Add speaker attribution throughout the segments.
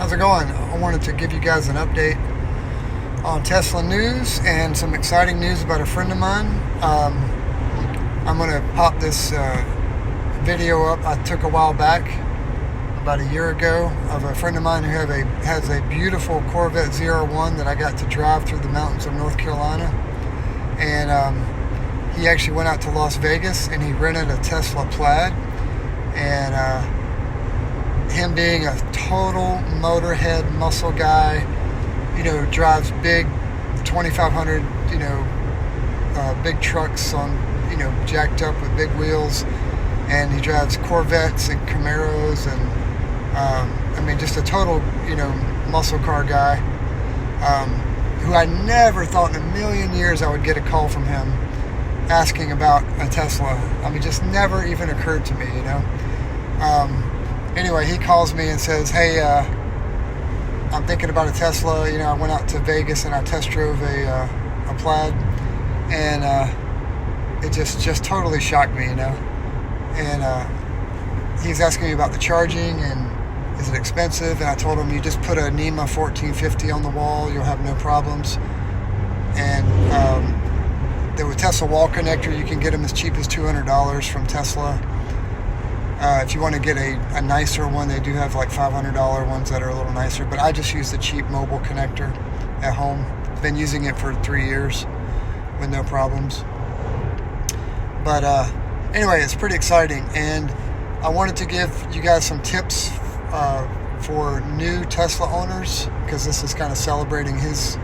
Speaker 1: How's it going? I wanted to give you guys an update on Tesla news and some exciting news about a friend of mine. I'm going to pop this video up I took a while back, about a year ago, of a friend of mine who has a beautiful Corvette ZR1 that I got to drive through the mountains of North Carolina. And he actually went out to Las Vegas and he rented a Tesla Plaid. And him being a total motorhead muscle guy, drives big 2500, big trucks on, jacked up with big wheels, and he drives Corvettes and Camaros, and just a total, muscle car guy, who I never thought in a million years I would get a call from him asking about a Tesla. Just never even occurred to me, Anyway, he calls me and says, hey, I'm thinking about a Tesla. I went out to Vegas and I test drove a Plaid, and it just totally shocked me, And he's asking me about the charging and is it expensive? And I told him, you just put a NEMA 1450 on the wall, you'll have no problems. And the Tesla wall connector, you can get them as cheap as $200 from Tesla. If you want to get a nicer one, they do have like $500 ones that are a little nicer, but I just use the cheap mobile connector at home. Been using it for 3 years with no problems. But anyway, it's pretty exciting, and I wanted to give you guys some tips for new Tesla owners, because this is kind of celebrating his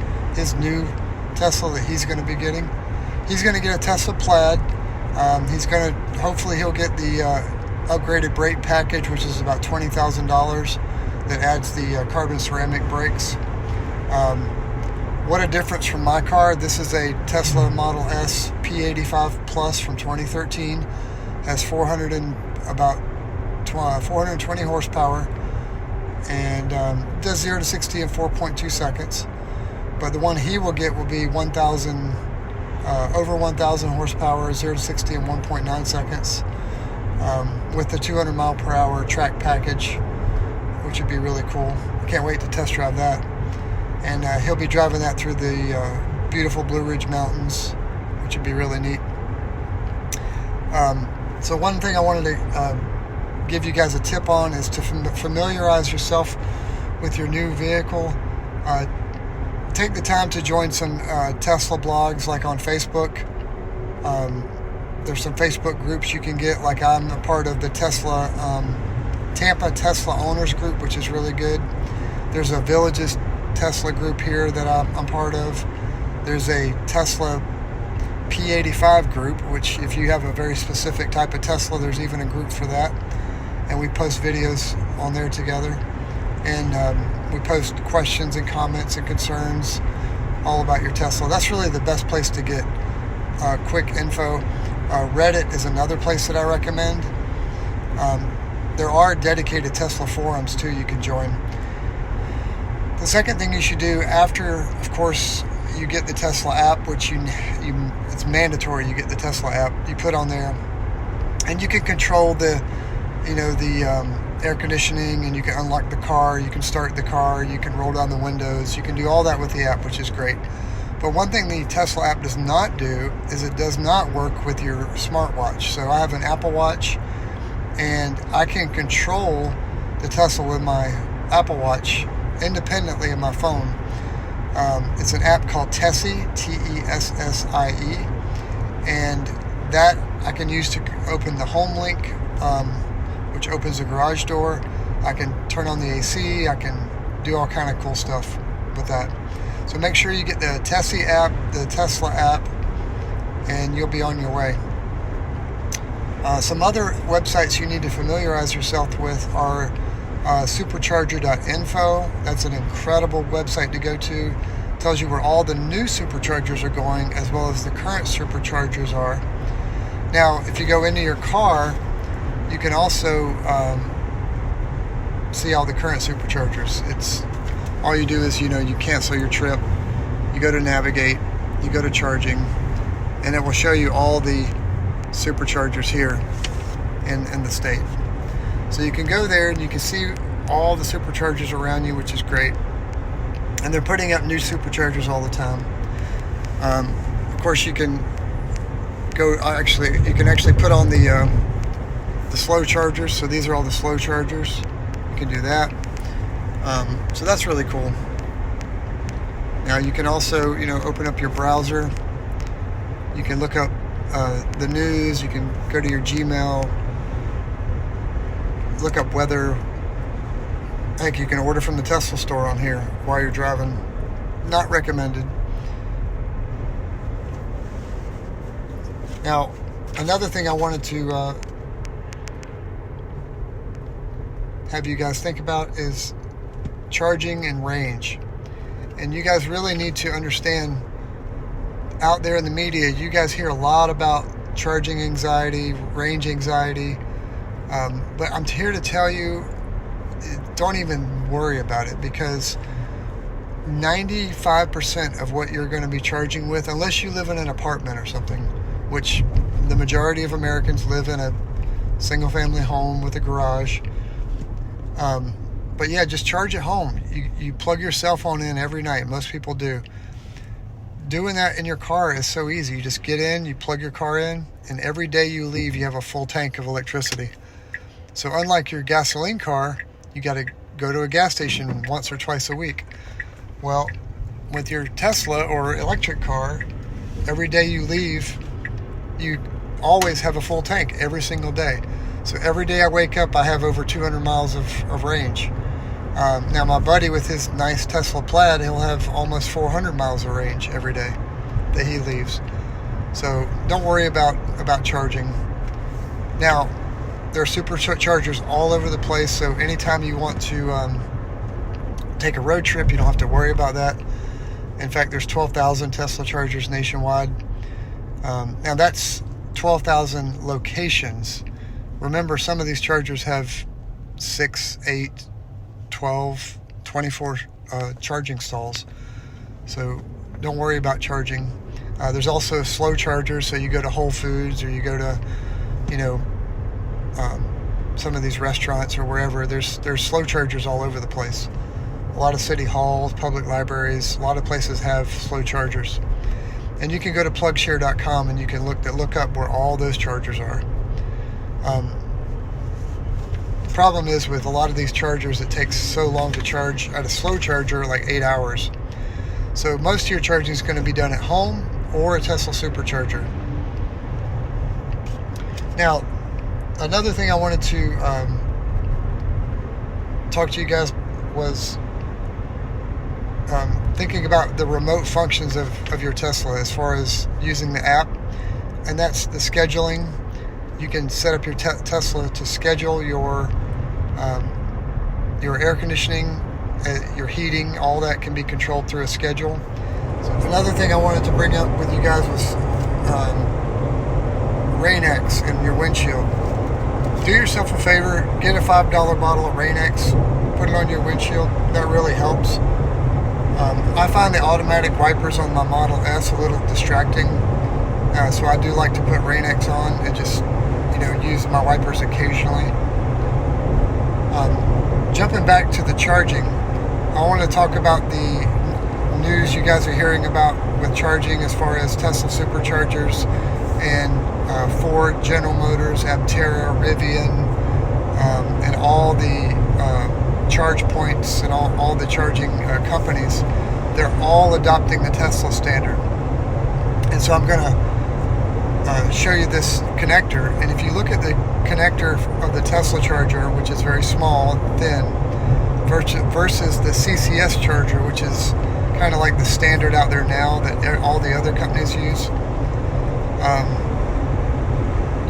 Speaker 1: new Tesla that he's going to be getting. He's going to get a Tesla Plaid. Hopefully he'll get the upgraded brake package, which is about $20,000, that adds the carbon ceramic brakes. What a difference from my car. This is a Tesla Model S P85 Plus from 2013. Has 420 horsepower, and does 0 to 60 in 4.2 seconds. But the one he will get will be over 1,000 horsepower, 0 to 60 in 1.9 seconds. With the 200 mile per hour track package, which would be really cool. I can't wait to test drive that. And he'll be driving that through the beautiful Blue Ridge Mountains, which would be really neat. So one thing I wanted to give you guys a tip on is to familiarize yourself with your new vehicle. Take the time to join some Tesla blogs, like on Facebook. There's some Facebook groups you can get, like I'm a part of the Tesla Tampa Tesla Owners Group, which is really good. There's a Villages Tesla group here that I'm part of. There's a Tesla P85 group, which if you have a very specific type of Tesla, there's even a group for that. And we post videos on there together. And we post questions and comments and concerns all about your Tesla. That's really the best place to get quick info. Reddit is another place that I recommend. There are dedicated Tesla forums too you can join. The second thing you should do after, of course, you get the Tesla app, which it's mandatory you get the Tesla app. You put on there, and you can control the air conditioning, and you can unlock the car, you can start the car, you can roll down the windows, you can do all that with the app, which is great. But one thing the Tesla app does not do is it does not work with your smartwatch. So I have an Apple Watch, and I can control the Tesla with my Apple Watch independently of my phone. It's an app called Tessie, Tessie, and that I can use to open the home link, which opens the garage door. I can turn on the AC, I can do all kind of cool stuff with that. So make sure you get the Tessie app, the Tesla app, and you'll be on your way. Some other websites you need to familiarize yourself with are Supercharger.info. That's an incredible website to go to. It tells you where all the new superchargers are going, as well as the current superchargers are. Now, if you go into your car, you can also see all the current superchargers. All you do is, you cancel your trip, you go to navigate, you go to charging, and it will show you all the superchargers here in the state. So you can go there and you can see all the superchargers around you, which is great. And they're putting up new superchargers all the time. Of course, you can go. You can actually put on the slow chargers. So these are all the slow chargers. You can do that. So that's really cool. Now you can also, open up your browser. You can look up the news. You can go to your Gmail. Look up weather. Heck, you can order from the Tesla store on here while you're driving. Not recommended. Now, another thing I wanted to have you guys think about is charging and range. And you guys really need to understand, out there in the media, you guys hear a lot about charging anxiety, range anxiety. But I'm here to tell you, don't even worry about it, because 95% of what you're going to be charging with, unless you live in an apartment or something, which the majority of Americans live in a single family home with a garage. But yeah, just charge at home. You plug your cell phone in every night. Most people do. Doing that in your car is so easy. You just get in, you plug your car in, and every day you leave, you have a full tank of electricity. So unlike your gasoline car, you got to go to a gas station once or twice a week. Well, with your Tesla or electric car, every day you leave, you always have a full tank every single day. So every day I wake up, I have over 200 miles of range. Now my buddy with his nice Tesla Plaid, he'll have almost 400 miles of range every day that he leaves. So don't worry about charging. Now, there are superchargers all over the place, so anytime you want to take a road trip, you don't have to worry about that. In fact, there's 12,000 Tesla chargers nationwide. Now that's 12,000 locations. Remember, some of these chargers have 6, 8, 12, 24 charging stalls. So don't worry about charging. There's also slow chargers, so you go to Whole Foods or you go to, some of these restaurants or wherever. There's slow chargers all over the place. A lot of city halls, public libraries, a lot of places have slow chargers. And you can go to plugshare.com and you can look up where all those chargers are. The problem is with a lot of these chargers, it takes so long to charge at a slow charger, like 8 hours. So most of your charging is going to be done at home or a Tesla supercharger. Now, another thing I wanted to talk to you guys was thinking about the remote functions of your Tesla as far as using the app, and that's the scheduling. You can set up your Tesla to schedule your air conditioning, your heating. All that can be controlled through a schedule. So another thing I wanted to bring up with you guys was Rain-X in your windshield. Do yourself a favor, get a $5 bottle of Rain-X, put it on your windshield. That really helps. I find the automatic wipers on my Model S a little distracting, so I do like to put Rain-X on and just use my wipers occasionally. Jumping back to the charging, I want to talk about the news you guys are hearing about with charging as far as Tesla superchargers and Ford, General Motors, Aptera, Rivian, and all the charge points and all the charging companies. They're all adopting the Tesla standard. And so I'm going to show you this connector, and if you look at the connector of the Tesla charger, which is very small, thin, versus the CCS charger, which is kind of like the standard out there now that all the other companies use,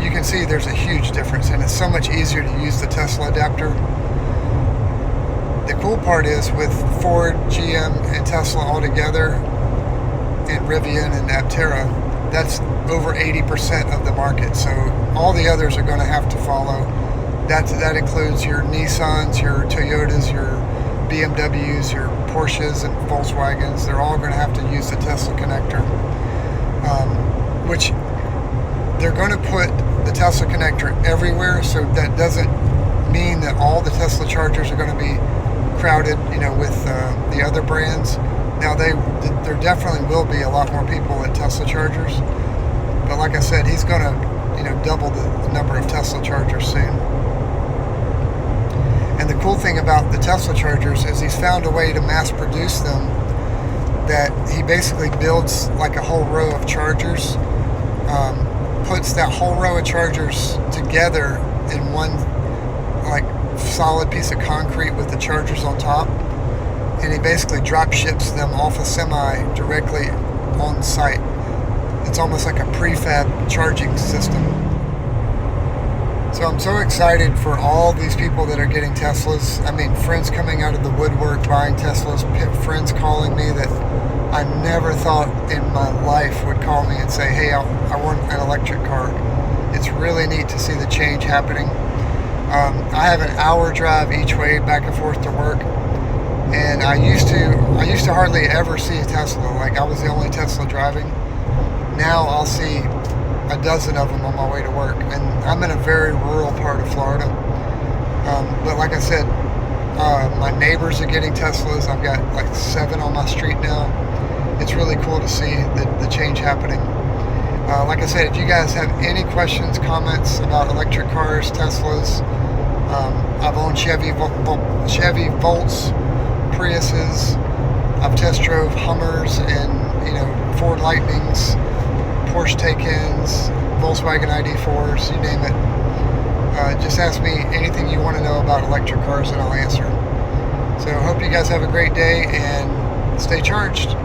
Speaker 1: you can see there's a huge difference, and it's so much easier to use the Tesla adapter. The cool part is with Ford, GM, and Tesla all together, and Rivian and Aptera, that's over 80% of the market. So all the others are going to have to follow. That includes your Nissans, your Toyotas, your BMWs, your Porsches, and Volkswagens. They're all going to have to use the Tesla connector, which they're going to put the Tesla connector everywhere, so that doesn't mean that all the Tesla chargers are going to be crowded, with the other brands. Now, there definitely will be a lot more people at Tesla chargers, but like I said, he's going to, double the number of Tesla chargers soon. And the cool thing about the Tesla chargers is he's found a way to mass produce them, that he basically builds like a whole row of chargers, puts that whole row of chargers together in one like solid piece of concrete with the chargers on top, and he basically drop ships them off a semi directly on site. It's almost like a prefab charging system. So I'm so excited for all these people that are getting Teslas. I mean, friends coming out of the woodwork buying Teslas, friends calling me that I never thought in my life would call me and say, hey, I want an electric car. It's really neat to see the change happening. I have an hour drive each way back and forth to work, and I used to hardly ever see a Tesla. Like, I was the only Tesla driving. Now I'll see a dozen of them on my way to work, and I'm in a very rural part of Florida. But like I said, my neighbors are getting Teslas. I've got like 7 on my street now. It's really cool to see the change happening. Like I said, if you guys have any questions, comments about electric cars, Teslas, I've owned Chevy Volts, Priuses. I've test drove Hummers and Ford Lightnings, Porsche Taycans, Volkswagen ID4s, you name it. Just ask me anything you want to know about electric cars and I'll answer. So I hope you guys have a great day and stay charged.